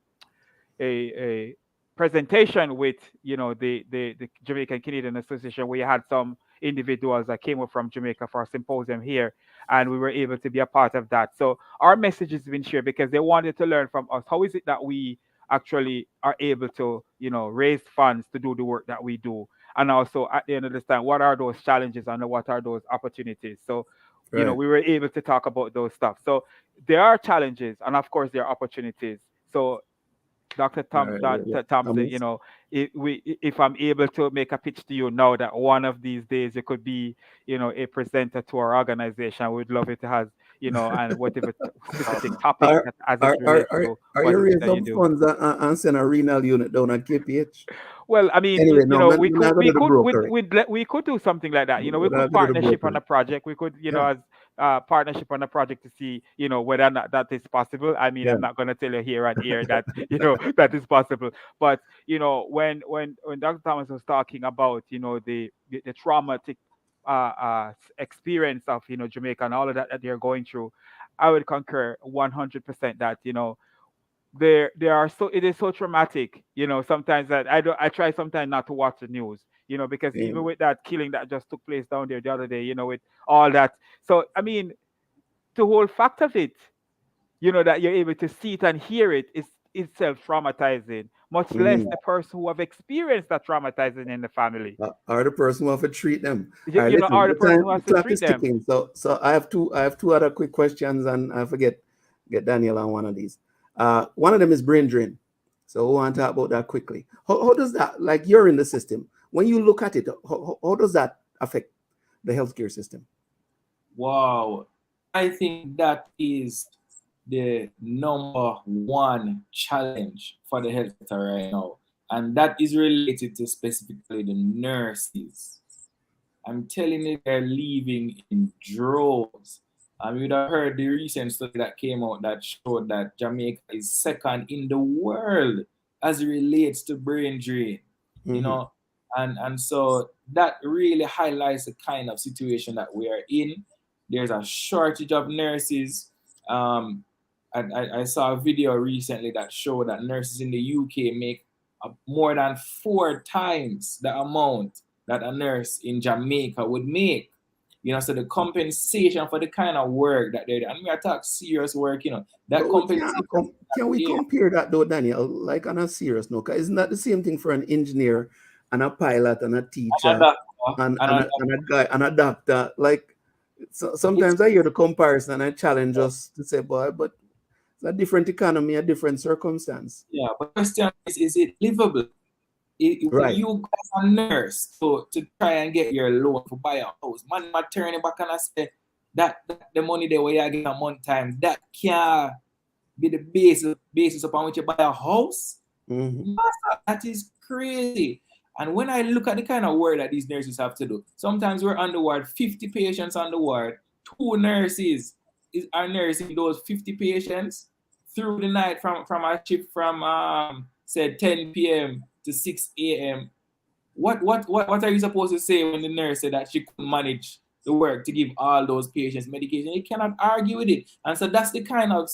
a presentation with the Jamaican Canadian Association, where you had some individuals that came up from Jamaica for a symposium here, and we were able to be a part of that. So our message has been shared because they wanted to learn from us, how is it that we actually are able to raise funds to do the work that we do, and also at the end of this time, what are those challenges and what are those opportunities. So Right. we were able to talk about those stuff. So there are challenges, and of course there are opportunities. So Dr. All right, Thompson, Thomas. if I'm able to make a pitch to you now that one of these days you could be, a presenter to our organization, we'd love it to have, and whatever specific topic Are that as it are are relates are, to are what you it is raise that you some do. funds and send a renal unit down at KPH? Well, I mean, Anyway, no, man, we we're not could going to the broker. we could do something like that. We We're could not going to the partnership on broker. a project. We could, Yeah, as partnership on a project to see, whether or not that is possible. I mean, yeah. I'm not going to tell you here and here that that is possible. But when Dr. Thomas was talking about the traumatic experience of Jamaica and all of that they're going through, I would concur 100% that they are so it is so traumatic, sometimes that I try sometimes not to watch the news, because Yeah. even with that killing that just took place down there the other day, with all that. So I mean, the whole fact of it, that you're able to see it and hear it is itself traumatizing, much less Mhm. the person who have experienced that traumatizing in the family. Are the person who have to treat them. All right, listen, Or the person who the has to clock treat is them. ticking. So I have two other quick questions, and I forget get Daniel on one of these. One of them is brain drain. So we want to talk about that quickly. How does that, like, you're in the system, when you look at it, how does that affect the healthcare system? Wow. I think that is the number one challenge for the health sector right now. And that is related to specifically the nurses. I'm telling you, they're leaving in droves. And you'd have heard the recent study that came out that showed that Jamaica is second in the world as it relates to brain drain. You Mhm. know, and so that really highlights the kind of situation that we are in. There's a shortage of nurses. I saw a video recently that showed that nurses in the UK make more than 4 times the amount that a nurse in Jamaica would make. So the compensation for the kind of work that they do, and we are talking serious work, that But we compensation. can we compare that though, Daniel? Like, on a serious note, 'cause isn't that the same thing for an engineer and a pilot and a teacher and a guy and a doctor? Like, so sometimes I hear the comparison and I challenge us to say, boy, but it's a different economy, a different circumstance. Yeah, but the question is it livable? When Right. you go as a nurse to try and get your loan to buy a house, man, I turn it back and I say that the money that we are getting a month time, that can be the basis upon which you buy a house. Mhm. Master, that is crazy. And when I look at the kind of work that these nurses have to do, sometimes we're on the ward, 50 patients on the ward, 2 nurses are nursing those 50 patients through the night from a shift from say 10 p.m. to 6 a.m. What are you supposed to say when the nurse said that she couldn't manage the work to give all those patients medication? You cannot argue with it. And so that's the kind of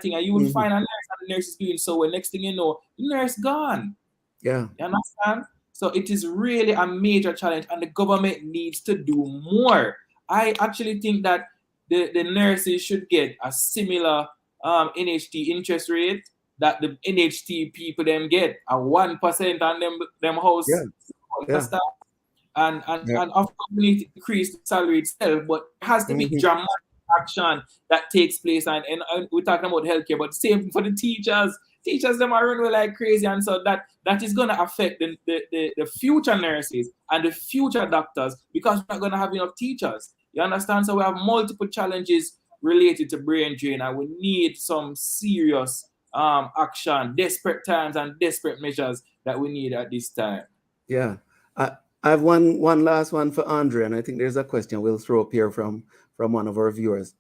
thing. And you will find a nurse and the nurse is doing so well. Next thing you know, the nurse gone. Yeah. You understand? So it is really a major challenge, and the government needs to do more. I actually think that the nurses should get a similar NHT interest rate that the NHT people them get, a 1% on them Yeah. house. Yeah. And of course we need to increase the salary itself, but it has to be Mhm. dramatic action that takes place. And we're talking about healthcare, but same for the teachers. Teachers them are running like crazy, and so that is going to affect the future nurses and the future doctors, because we're not going to have enough teachers. You understand? So we have multiple challenges related to brain drain, and we need some serious action, desperate times and desperate measures that we need at this time. Yeah. I have one last one for Andre, and I think there's a question we'll throw up here from one of our viewers.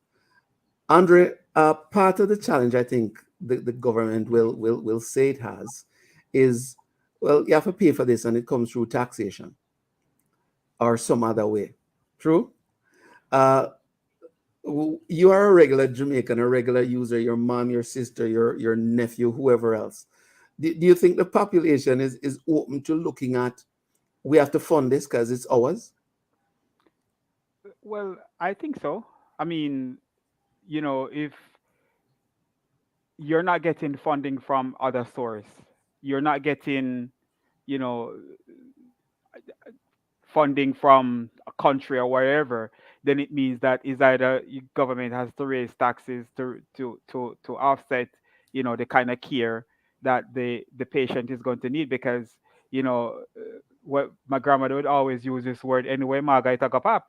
Andre, part of the challenge I think the government will say it has is, well, you have to pay for this, and it comes through taxation or some other way. True? Uh, you are a regular Jamaican, a regular user, your mom, your sister, your nephew, whoever else. Do you think the population is open to looking at, we have to fund this because it's ours? Well, I think so. I mean, if you're not getting funding from other source, you're not getting, you know, funding from a country or wherever, then it means that is either government has to raise taxes to offset, the kind of care that the patient is going to need, because what my grandmother would always use this word anyway, Marga itaka pap.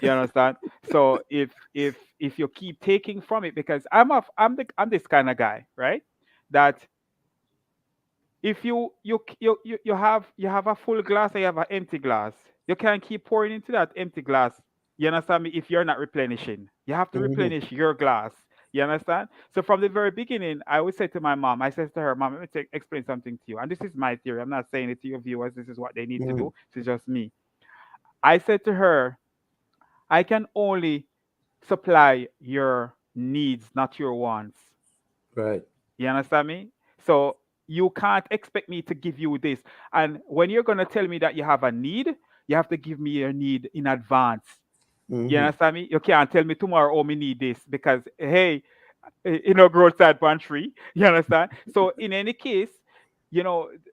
You understand? So if you keep taking from it, because I'm this kind of guy, right? That if you have a full glass and you have an empty glass, you can't keep pouring into that empty glass. You understand me? If you're not replenishing, you have to replenish your glass. You understand? So from the very beginning, I would say to my mom, I said to her, Mom, let me explain something to you. And this is my theory. I'm not saying it to your viewers. This is what they need to do. This is just me. I said to her, I can only supply your needs, not your wants. Right. You understand me? So you can't expect me to give you this. And when you're going to tell me that you have a need, you have to give me your need in advance. You understand me? You can't tell me tomorrow, oh, me need this, because, hey, growth side pantry. You understand? So in any case,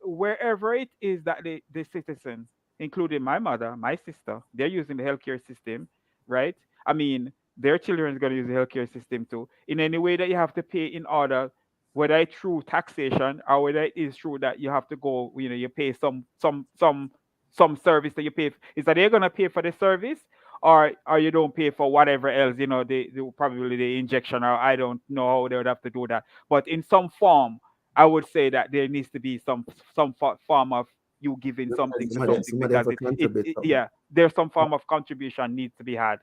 wherever it is that the citizen, including my mother, my sister, they're using the healthcare system, right? I mean, their children is going to use the healthcare system too. In any way that you have to pay in order, whether it's through taxation or whether it is true that you have to go, you pay some service that you pay. Is that they're going to pay for the service, or you don't pay for whatever else, the probably the injection, or I don't know how they would have to do that. But in some form, I would say that there needs to be some form of you giving something to something, because there's some form of contribution needs to be had.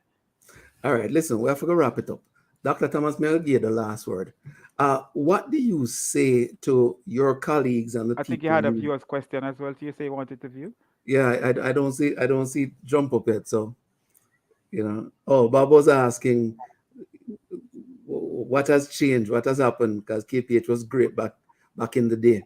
All right, listen, we have to go wrap it up. Dr. Thomas, may I give the last word? What do you say to your colleagues and the people? I think you had a viewer's question as well. Do you say you wanted to view? Yeah, I don't see jump up yet. So, Oh, Bob was asking what has changed, what has happened, because KPH was great back in the day.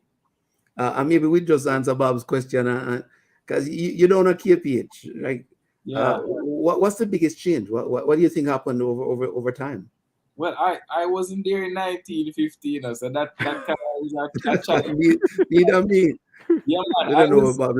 And maybe we just answer Bob's question, because you don't know KPH, right? Yeah. What's the biggest change? What do you think happened over time? Well, I wasn't there in 1950, so that kind of is a challenge. Neither me. Yeah, man. I don't know about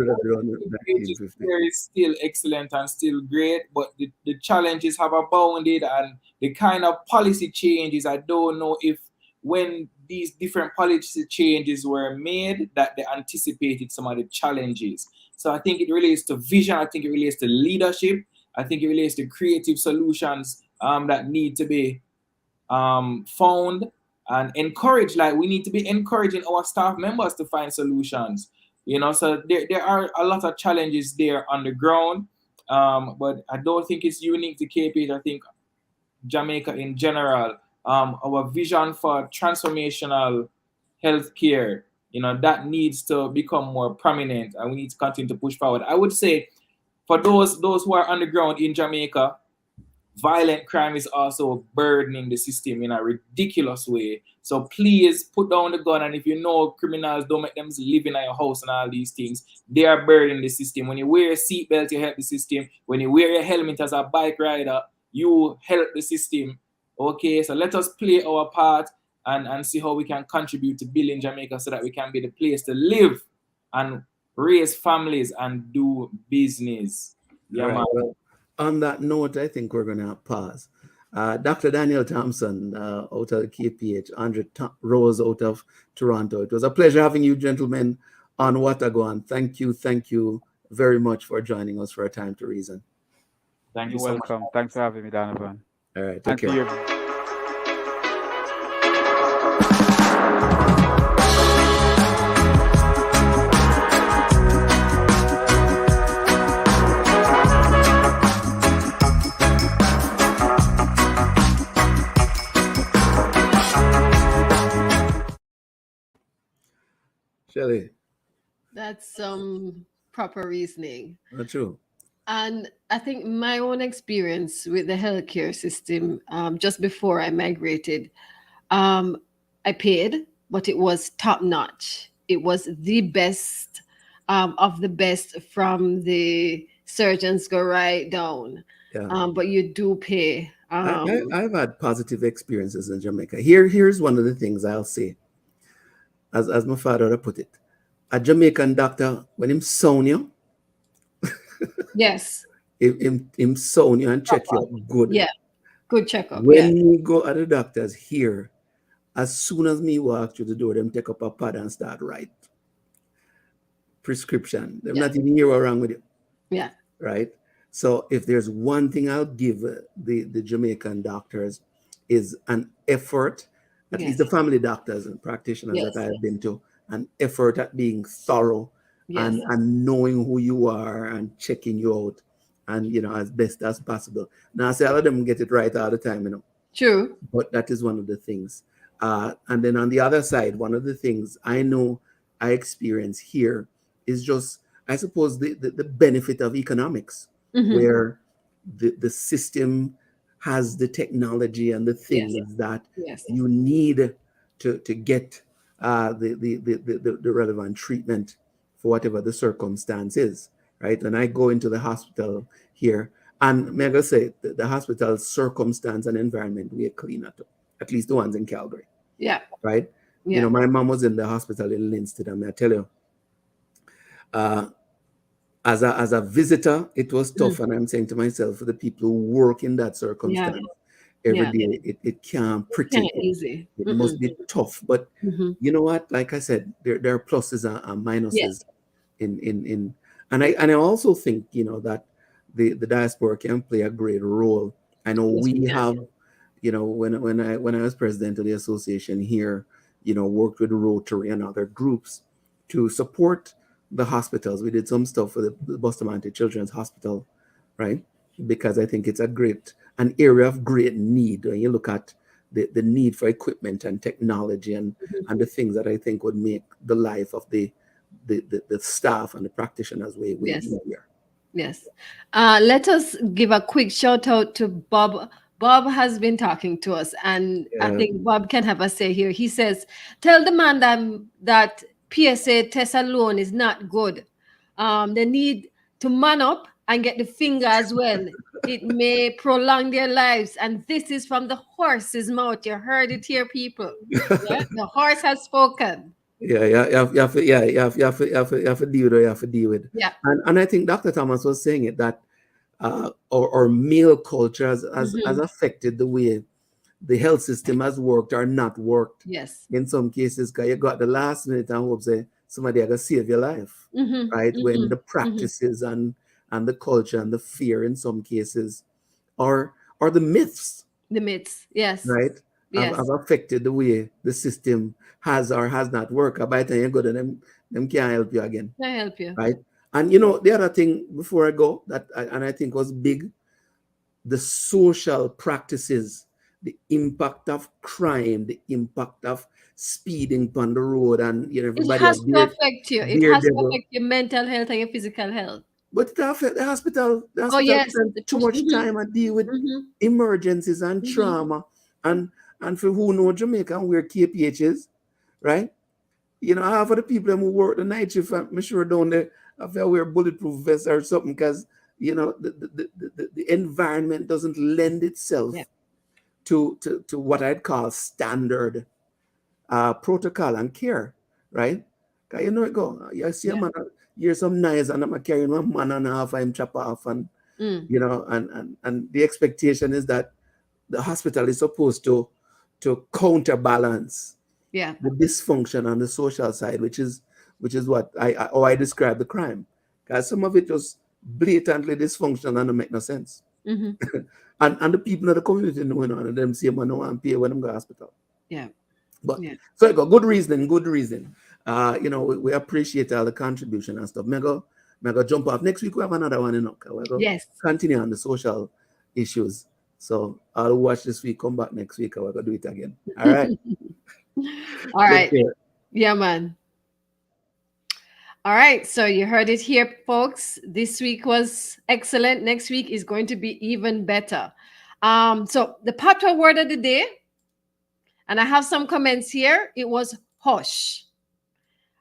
is still excellent and still great, but the challenges have abounded, and the kind of policy changes, I don't know if when these different policy changes were made that they anticipated some of the challenges. So I think it relates to vision, I think it relates to leadership, I think it relates to creative solutions that need to be found and encouraged. Like, we need to be encouraging our staff members to find solutions. So there are a lot of challenges there on the ground, but I don't think it's unique to KPH. I think Jamaica in general, our vision for transformational healthcare, that needs to become more prominent, and we need to continue to push forward. I would say for those who are on the ground in Jamaica, violent crime is also burdening the system in a ridiculous way. So please put down the gun, and if you know criminals, don't make them live in your house and all these things. They are burdening the system. When you wear a seatbelt, you help the system. When you wear your helmet as a bike rider, you help the system. Okay, so let us play our part and see how we can contribute to building Jamaica so that we can be the place to live and raise families and do business. Yeah, right. man. Well, on that note, I think we're going to pause. Dr. Daniel Thompson out of KPH, Andre Rose out of Toronto. It was a pleasure having you gentlemen on Gwaan. Thank you very much for joining us for A Time to Reason. Thank you. You're welcome. Thanks for having me, Donovan. All right, take care. Shelley. That's some proper reasoning. Not true. And I think my own experience with the healthcare system, just before I migrated, I paid, but it was top notch. It was the best of the best, from the surgeons go right down. Yeah. But you do pay. I've had positive experiences in Jamaica. Here's one of the things I'll say. As my father put it, a Jamaican doctor, when him sound you, yes, him sound you and check you up good. Yeah, good checkup. When you go at the doctors here, As soon as me walk through the door, them take up a pad and start write prescription. Them not even hear what wrong with it. Yeah. Right. So if there's one thing I'll give the Jamaican doctors is an effort, at least the family doctors and practitioners that I have been to, an effort at being thorough and knowing who you are and checking you out and, as best as possible. Now, I say all of them get it right all the time, True. But that is one of the things. And then on the other side, one of the things I know I experience here is just, I suppose, the benefit of economics, where the system has the technology and the things that you need to get the relevant treatment for whatever the circumstance is, right? When I go into the hospital here, and may I go say, the hospital circumstance and environment, we are clean at least the ones in Calgary. Yeah. Right? Yeah. My mom was in the hospital in Linston, and I tell you, as a visitor, it was tough. And I'm saying to myself, for the people who work in that circumstance every day, it can't pretty. Easy. It must be tough. But you know what? Like I said, there are pluses and minuses in and I also think, that the diaspora can play a great role. I know we have, when I was president of the association here, worked with Rotary and other groups to support the hospitals. We did some stuff for the Bustamante Children's Hospital, right? Because I think it's an area of great need when you look at the need for equipment and technology and the things that I think would make the life of the staff and the practitioners way easier. Yes. Let us give a quick shout out to Bob. Bob has been talking to us, and I think Bob can have a say here. He says, tell the man that PSA test alone is not good. They need to man up and get the finger as well. It may prolong their lives. And this is from the horse's mouth. You heard it here, people. Yeah? The horse has spoken. You have to deal with. Yeah. And I think Dr. Thomas was saying it that our male culture has affected the way the health system has worked or not worked. Yes. In some cases, because you got the last minute and hope say somebody are gonna save your life. Right? When the practices and the culture and the fear in some cases are the myths. The myths, yes. Right? Yes. Have affected the way the system has or has not worked. By the time you go to them can't help you again. Can't help you. Right? And the other thing before I go that I think was big, the social practices, the impact of crime, the impact of speeding on the road, and everybody. It has to affect you. It has to affect your mental health and your physical health. But it affects the hospital. The hospital spend too much time and deal with emergencies and trauma. And for who know Jamaica and where KPH is, right? Half of the people who work the night shift, I'm sure down there, have to wear bulletproof vests or something because, the environment doesn't lend itself to what I'd call standard protocol and care, right? Because it go. You see a man, hear some noise and I'm carrying 1 man and a half, I'm chop off and, and the expectation is that the hospital is supposed to counterbalance the dysfunction on the social side, which is what I describe the crime. Because some of it was blatantly dysfunctional and don't make no sense. and the people in the community knowing on and them say man no want pay when them go to hospital. Yeah. But so I got good reason. We appreciate all the contribution and stuff. Mega jump off. Next week we have another one in continue on the social issues. So I'll watch this week, come back next week, and we're gonna do it again. All right. All right. Yeah, man. All right. So you heard it here, folks. This week was excellent. Next week is going to be even better. So the patois word of the day, and I have some comments here. It was hush.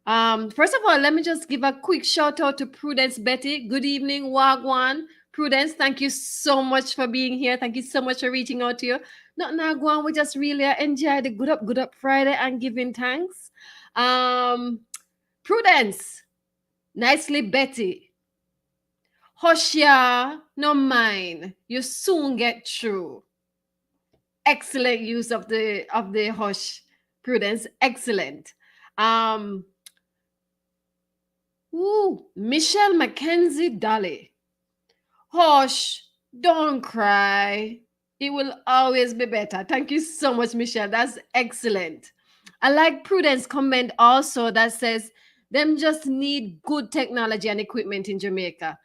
First of all, let me just give a quick shout out to Prudence Betty. Good evening, Wagwan. Prudence, thank you so much for being here. Thank you so much for reaching out to you. Not now, Gwaan, we just really enjoy the Good Up Friday and giving thanks. Prudence, nicely Betty. Hoshia, no mind. You soon get through. Excellent use of the hush. Prudence, excellent. Michelle Mackenzie Dolly. Hush, don't cry. It will always be better. Thank you so much, Michelle. That's excellent. I like Prudence comment also that says them just need good technology and equipment in Jamaica,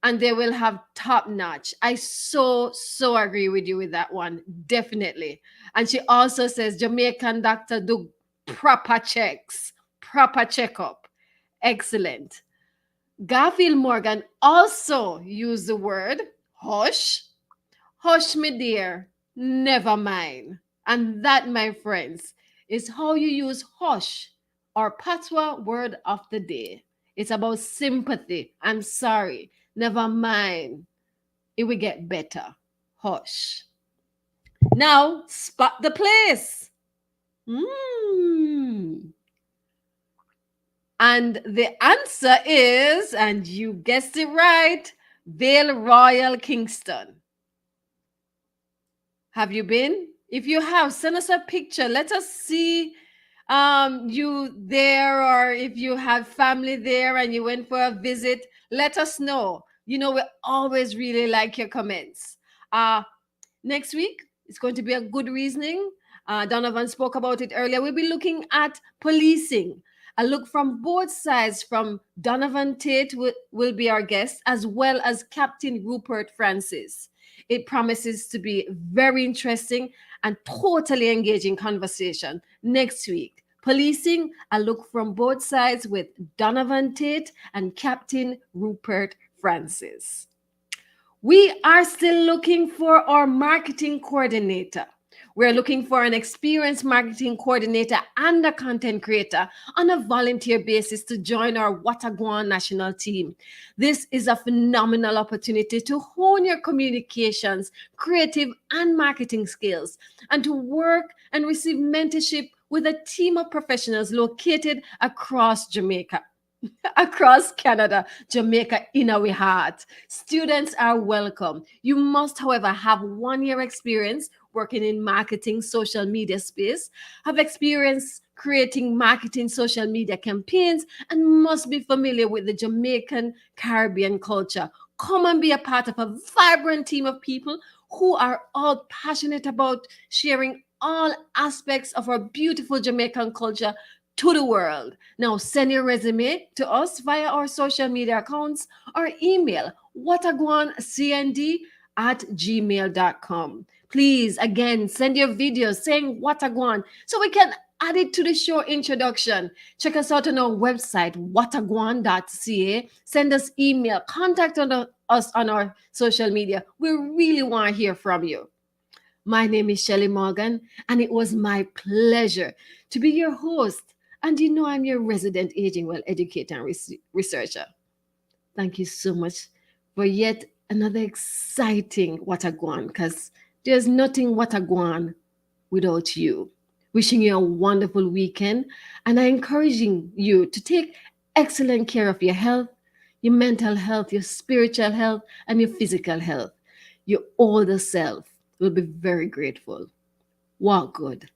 and they will have top notch. I so agree with you with that one. Definitely. And she also says Jamaican doctor do proper checks, proper checkup. Excellent. Garfield Morgan also used the word hush. Hush, me dear, never mind. And that, my friends, is how you use hush or patois word of the day. It's about sympathy. I'm sorry. Never mind. It will get better. Hush. Now, spot the place. And the answer is, and you guessed it right, Vale Royal Kingston. Have you been? If you have, send us a picture. Let us see you there, or if you have family there and you went for a visit, let us know. We always really like your comments. Next week, it's going to be a good reasoning. Donovan spoke about it earlier. We'll be looking at policing. A look from both sides. From Donovan Tate will be our guest, as well as Captain Rupert Francis. It promises to be very interesting and totally engaging conversation next week. Policing, a look from both sides with Donovan Tate and Captain Rupert Francis. We are still looking for our marketing coordinator. We're looking for an experienced marketing coordinator and a content creator on a volunteer basis to join our Gwaan National team. This is a phenomenal opportunity to hone your communications, creative, and marketing skills, and to work and receive mentorship with a team of professionals located across Jamaica. Across Canada, Jamaica in our heart. Students are welcome. You must, however, have 1 year experience working in marketing social media space, have experience creating marketing social media campaigns, and must be familiar with the Jamaican Caribbean culture. Come and be a part of a vibrant team of people who are all passionate about sharing all aspects of our beautiful Jamaican culture to the world. Now send your resume to us via our social media accounts or email whatagwancnd@gmail.com. Please, again, send your videos saying Watagwan so we can add it to the show introduction. Check us out on our website, watagwan.ca. Send us email, contact us on our social media. We really want to hear from you. My name is Shelley Morgan, and it was my pleasure to be your host. And I'm your resident aging well educator and researcher. Thank you so much for yet another exciting Watagwan, because there's nothing Watagwan without you. Wishing you a wonderful weekend, and I'm encouraging you to take excellent care of your health, your mental health, your spiritual health, and your physical health. Your older self will be very grateful. Walk good.